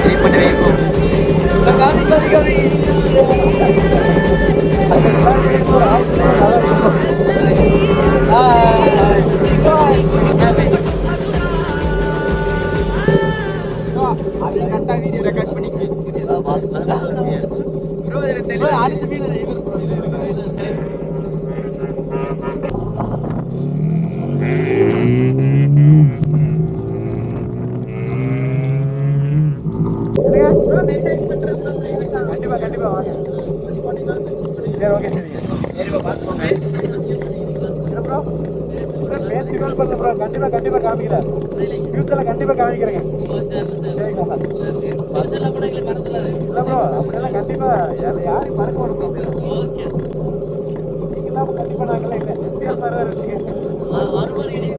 Click பண்ணி வைப்போம். காமி காமி காமி அது கரெக்டா வீடியோ ரெக்கார்ட் பண்ணிக்கிறேன். அடுத்த வீடியோ கண்டிப்பா கண்டிப்பா வாங்க. சரி ஓகே சரிங்க. சரிப்பா பார்த்துக்கோங்க. ப்ரோ ஃபெஸ்டிவல் பண்ணல ப்ரோ. கண்டிப்பா கண்டிப்பா காமிக்கிறேன். ஃபியூச்சர்ல கண்டிப்பா காமிக்கிறேங்க. சரிங்களா? இல்லை ப்ரோ அப்படியெல்லாம் கண்டிப்பா யாரையும் மறக்க மாட்டோம் ப்ரோ. நீங்க இல்லாம கண்டிப்பா நாங்களாம் இல்லை. ஃபெஸ்டிவல் மாதிரி தான் இருக்கு.